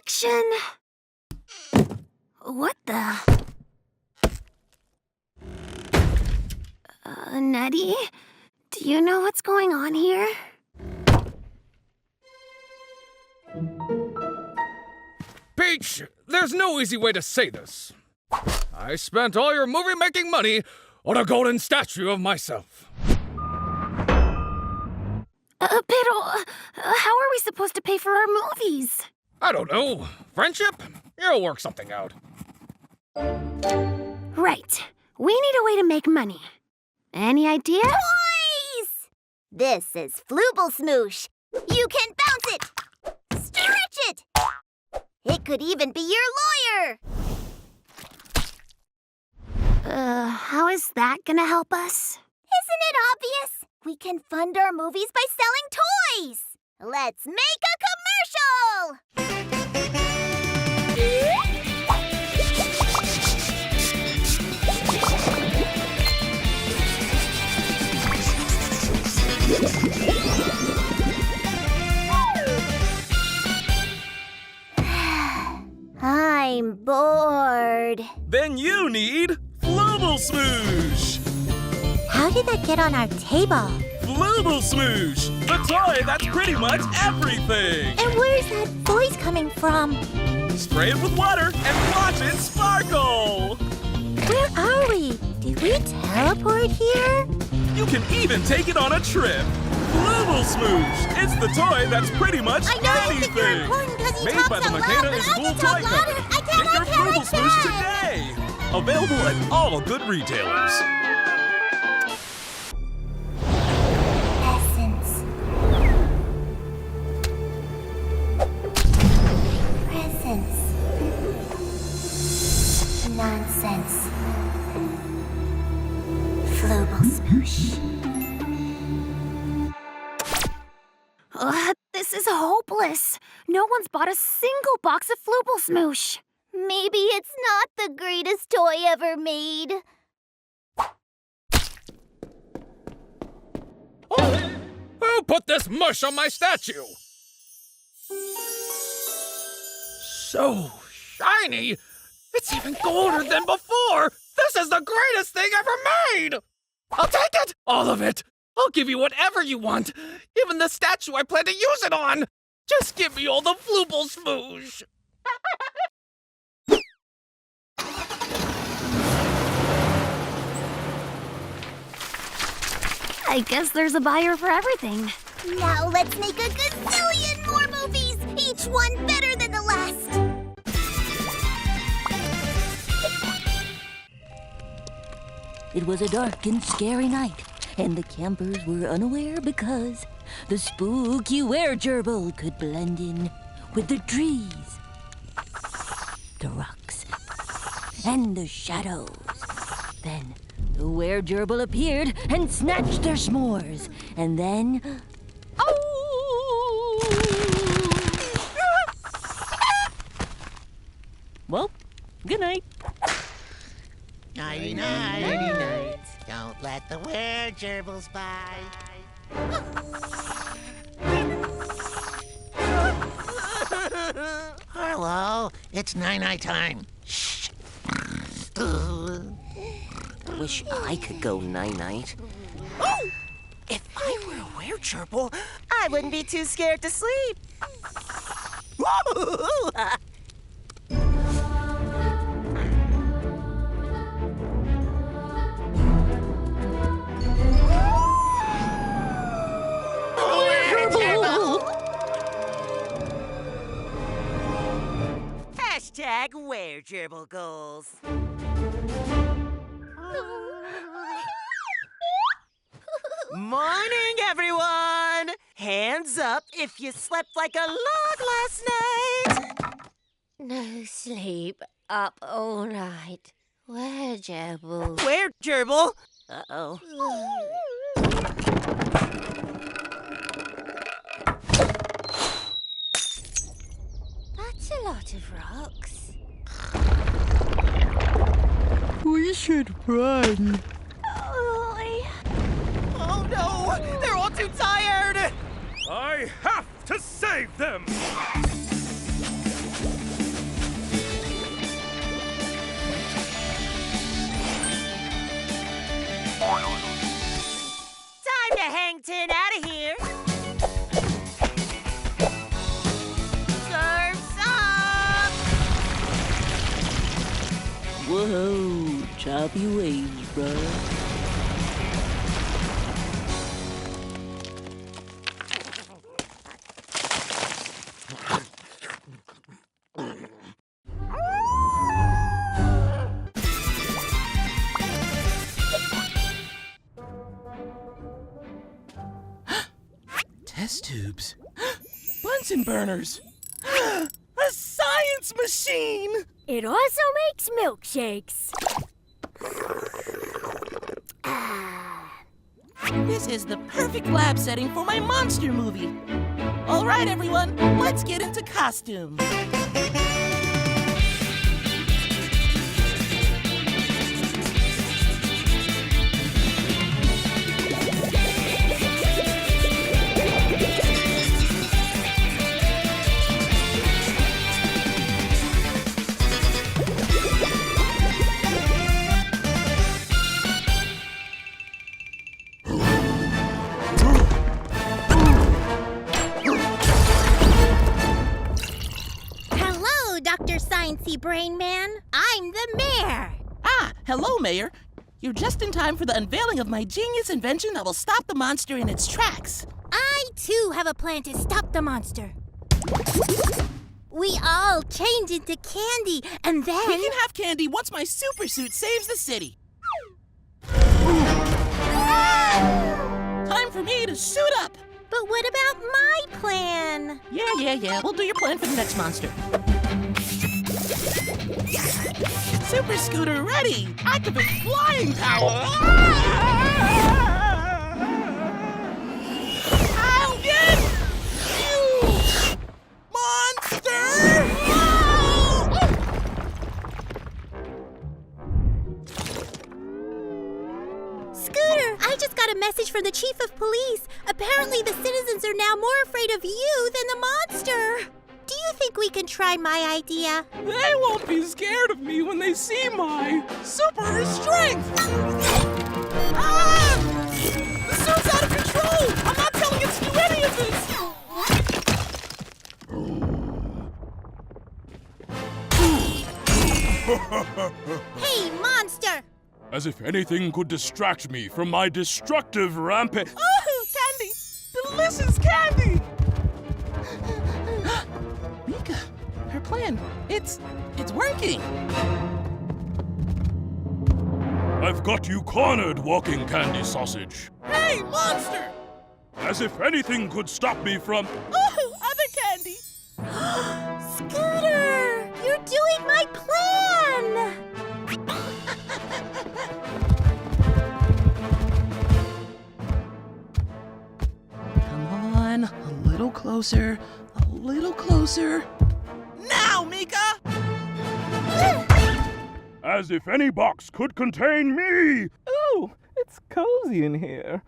Action! What the? Nettie? Do you know what's going on here? Peach, there's no easy way to say this. I spent all your movie-making money on a golden statue of myself. Pero, how are we supposed to pay for our movies? I don't know. Friendship? You'll work something out. Right. We need a way to make money. Any idea? Toys! This is Flubble Smoosh. You can bounce it! Stretch it! It could even be your lawyer! How is that gonna help us? Isn't it obvious? We can fund our movies by selling toys! Let's make a commercial! I'm bored. Then you need Flubble Smoosh! How did that get on our table? Flubble Smoosh! The toy that's pretty much everything! And where's that voice coming from? Spray it with water and watch it sparkle! Where are we? Did we teleport here? You can even take it on a trip! Flubble Smoosh! It's the toy that's pretty much I know anything! that you're important because you Made talk by so the loud, Makena but is I Cool can Toy talk louder. Company. I Get your can. Flubble Smoosh today! Available at all good retailers. Essence. Presence. Nonsense. Flubble Smoosh. This is hopeless. No one's bought a single box of Flubble Smoosh. Maybe it's not the greatest toy ever made. Who put this mush on my statue? So shiny! It's even golder than before! This is the greatest thing ever made! I'll take it! All of it! I'll give you whatever you want! Even the statue I plan to use it on! Just give me all the Flubble Smoosh! I guess there's a buyer for everything. Now let's make a gazillion more movies, each one better than the last. It was a dark and scary night, and the campers were unaware because the spooky were-gerbil could blend in with the trees, the rocks, and the shadows. Then the were-gerbil appeared and snatched their s'mores, and then... Oh! Well, good night. Nighty night. Nighty night. Don't let the were-gerbils by. Hello, it's night-night time. Shh. Wish I could go night-night. If I were a were-gerbil, I wouldn't be too scared to sleep. Hashtag were-gerbil goals. Morning, everyone! Hands up if you slept like a log last night. No sleep, up all night. Where, Gerbil? Where, gerbil? Uh-oh. That's a lot of rocks. We should run. Oh no! They're all too tired! I have to save them! Ho-ho, choppy waves, bruh. Test tubes. Bunsen burners. A science machine! It also makes milkshakes. This is the perfect lab setting for my monster movie. All right, everyone, let's get into costumes. Hello, Dr. Sciencey Brain Man. I'm the mayor. Ah, hello, Mayor. You're just in time for the unveiling of my genius invention that will stop the monster in its tracks. I, too, have a plan to stop the monster. We all change into candy, and then... We can have candy once my super suit saves the city. Time for me to suit up. But what about my plan? Yeah. We'll do your plan for the next monster. Super Scooter ready! Activate flying power! I'll get you! Monster! Scooter, I just got a message from the chief of police. Apparently the citizens are now more afraid of you than the monster. Do you think we can try my idea? They won't be scared of me when they see my super strength! Ah! The suit's out of control! I'm not telling it to do any of this! Hey, monster! As if anything could distract me from my destructive rampage. Oh, candy! Delicious candy! Mika, her plan, it's working. I've got you cornered, walking candy sausage. Hey, monster! As if anything could stop me from... Oh, other candy! Scooter! You're doing my plan! Come on, a little closer, a little closer. Now, Mika! As if any box could contain me! Ooh, it's cozy in here.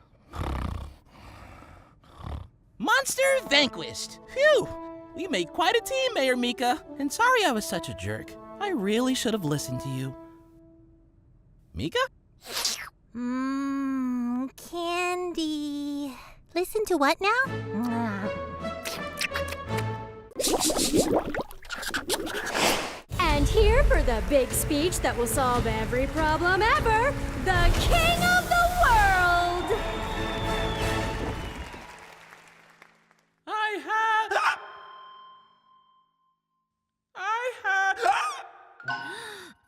Monster vanquished. Phew! We made quite a team, Mayor Mika. And sorry I was such a jerk. I really should have listened to you. Mika? Candy. Listen to what now? And here for the big speech that will solve every problem ever, the King of the World!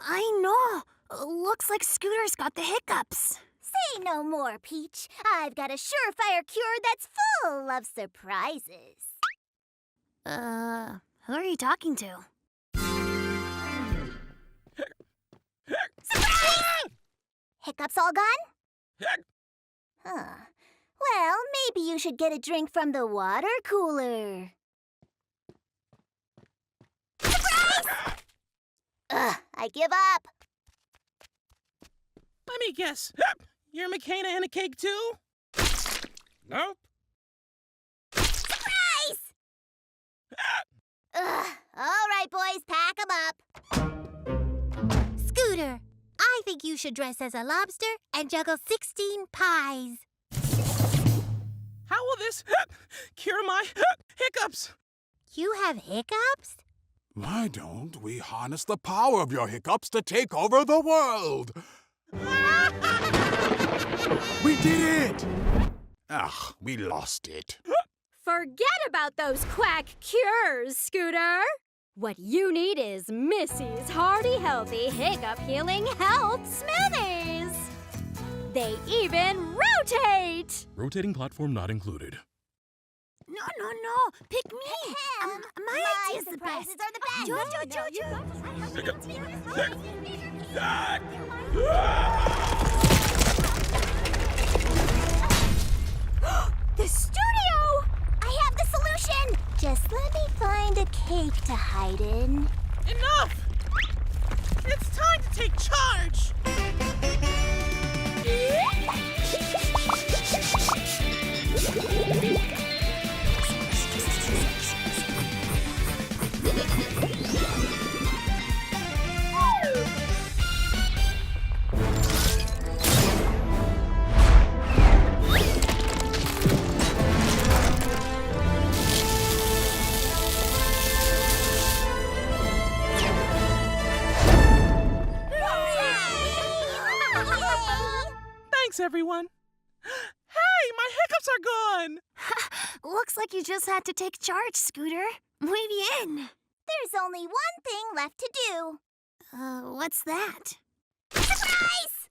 I know. Looks like Scooter's got the hiccups. Say no more, Peach. I've got a surefire cure that's full of surprises. Who are you talking to? Hiccups all gone? Huh. Well, maybe you should get a drink from the water cooler. Surprise! Ugh, I give up. Let me guess. You're McKenna and a cake too? Nope. Surprise! Ugh. All right, boys, pack 'em up. Scooter, I think you should dress as a lobster and juggle 16 pies. How will this cure my hiccups? You have hiccups? Why don't we harness the power of your hiccups to take over the world? We did it! Ah, we lost it. Forget about those quack cures, Scooter. What you need is Missy's Hearty Healthy Hiccup Healing Health Smoothies. They even rotate! Rotating platform not included. No. Pick me. My idea's the best. Are the best. The studio! I have the solution. Just let me find a cake to hide in. Enough! It's time to take charge! Thanks, everyone. Hey, my hiccups are gone! Looks like you just had to take charge, Scooter. Muy bien. There's only one thing left to do. What's that? Surprise!